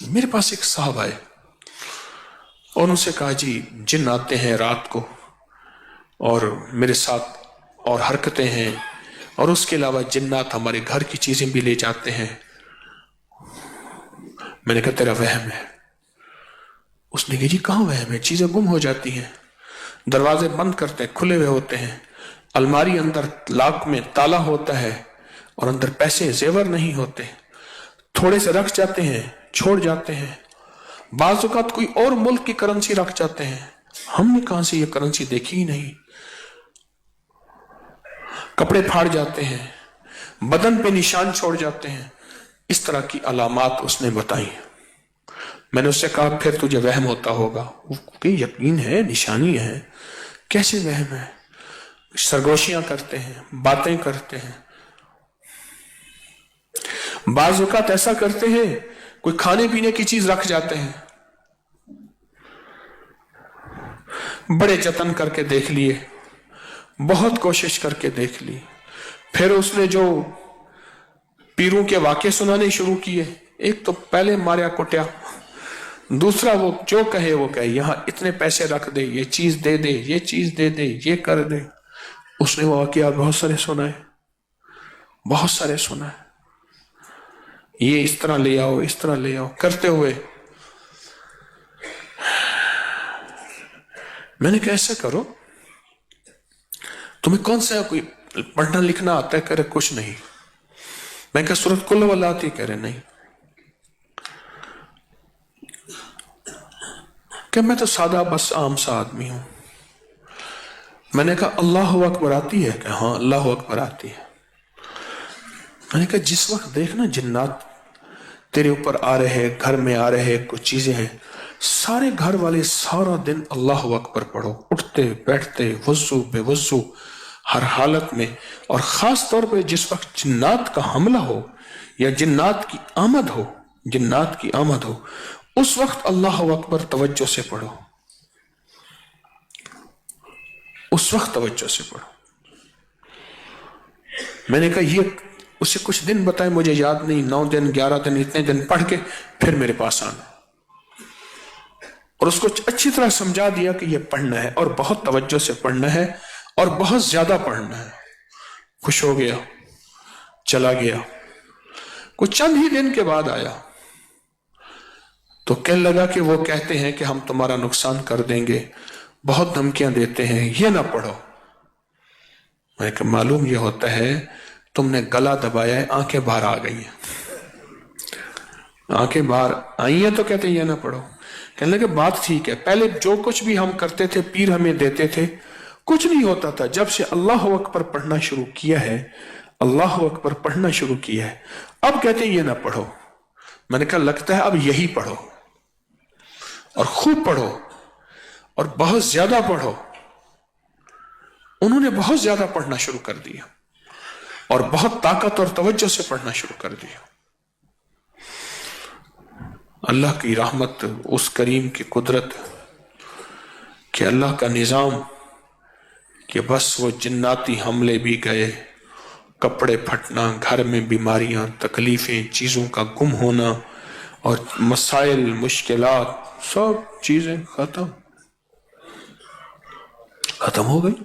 میرے پاس ایک صاحب آئے اور ان سے کہا جی جن آتے ہیں رات کو اور میرے ساتھ اور حرکتیں ہیں، اور اس کے علاوہ جنات ہمارے گھر کی چیزیں بھی لے جاتے ہیں۔ میں نے کہا تیرا وہم ہے۔ اس نے کہا جی کہاں وہم ہے، چیزیں گم ہو جاتی ہیں، دروازے بند کرتے ہیں کھلے ہوئے ہوتے ہیں، الماری اندر لاک میں تالا ہوتا ہے اور اندر پیسے زیور نہیں ہوتے، تھوڑے سے رکھ جاتے ہیں چھوڑ جاتے ہیں، بعض اوقات کوئی اور ملک کی کرنسی رکھ جاتے ہیں، ہم نے کہاں سے یہ کرنسی دیکھی ہی نہیں، کپڑے پھاڑ جاتے ہیں، بدن پہ نشان چھوڑ جاتے ہیں۔ اس طرح کی علامات اس نے بتائی۔ میں نے اس سے کہا پھر تجھے وہم ہوتا ہوگا؟ کہ یقین ہے، نشانی ہے۔ کیسے وہم ہے؟ سرگوشیاں کرتے ہیں، باتیں کرتے ہیں، بعض اوقات ایسا کرتے ہیں کوئی کھانے پینے کی چیز رکھ جاتے ہیں، بڑے جتن کر کے دیکھ لیے، بہت کوشش کر کے دیکھ لی، پھر اس نے جو پیروں کے واقعے سنانے شروع کیے، ایک تو پہلے ماریا کٹیا، دوسرا وہ جو کہے وہ کہے، یہاں اتنے پیسے رکھ دے، یہ چیز دے دے، یہ چیز دے دے، یہ کر دے۔ اس نے وہ واقعات بہت سارے سنائے، بہت سارے سنائے، یہ اس طرح لے آؤ، اس طرح لے آؤ کرتے ہوئے میں نے کہا ایسا کرو، تمہیں کون سا کوئی پڑھنا لکھنا آتا ہے؟ کہہ رہے کچھ نہیں۔ میں کہا سورۃ کل واللہ آتی؟ کہہ رہے نہیں۔ کہ میں تو سادہ بس عام سا آدمی ہوں۔ میں نے کہا اللہ اکبر آتی ہے؟ کہ ہاں اللہ اکبر آتی ہے۔ میں نے کہا جس وقت دیکھنا جنات تیرے اوپر آ رہے، گھر میں آ رہے، کچھ چیزیں ہیں، سارے گھر والے سارا دن اللہ اکبر پڑھو، اٹھتے بیٹھتے وضو بے وضو ہر حالت میں، اور خاص طور پہ جس وقت جنات کا حملہ ہو یا جنات کی آمد ہو، جنات کی آمد ہو، اس وقت اللہ اکبر توجہ سے پڑھو، اس وقت توجہ سے پڑھو۔ میں نے کہا یہ اسے کچھ دن بتائے، مجھے یاد نہیں، 9 دن 11 دن اتنے دن پڑھ کے پھر میرے پاس آنا، اور اس کو اچھی طرح سمجھا دیا کہ یہ پڑھنا ہے اور بہت توجہ سے پڑھنا ہے اور بہت زیادہ پڑھنا ہے۔ خوش ہو گیا، چلا گیا۔ کچھ چند ہی دن کے بعد آیا تو کہنے لگا کہ وہ کہتے ہیں کہ ہم تمہارا نقصان کر دیں گے، بہت دھمکیاں دیتے ہیں، یہ نہ پڑھو۔ میں کہ معلوم یہ ہوتا ہے تم نے گلا دبایا ہے، آنکھیں باہر آ گئی ہیں، آنکھیں باہر آئی ہیں تو کہتے ہیں یہ نہ پڑھو۔ کہنے لگے بات ٹھیک ہے، پہلے جو کچھ بھی ہم کرتے تھے پیر ہمیں دیتے تھے، کچھ نہیں ہوتا تھا، جب سے اللہ اکبر پڑھنا شروع کیا ہے، اللہ اکبر پڑھنا شروع کیا ہے، اب کہتے ہیں یہ نہ پڑھو۔ میں نے کہا لگتا ہے اب یہی پڑھو، اور خوب پڑھو، اور بہت زیادہ پڑھو۔ انہوں نے بہت زیادہ پڑھنا شروع کر دیا اور بہت طاقت اور توجہ سے پڑھنا شروع کر دیا۔ اللہ کی رحمت، اس کریم کی قدرت کہ اللہ کا نظام کہ بس وہ جناتی حملے بھی گئے، کپڑے پھٹنا، گھر میں بیماریاں، تکلیفیں، چیزوں کا گم ہونا اور مسائل، مشکلات، سب چیزیں ختم ہو گئی۔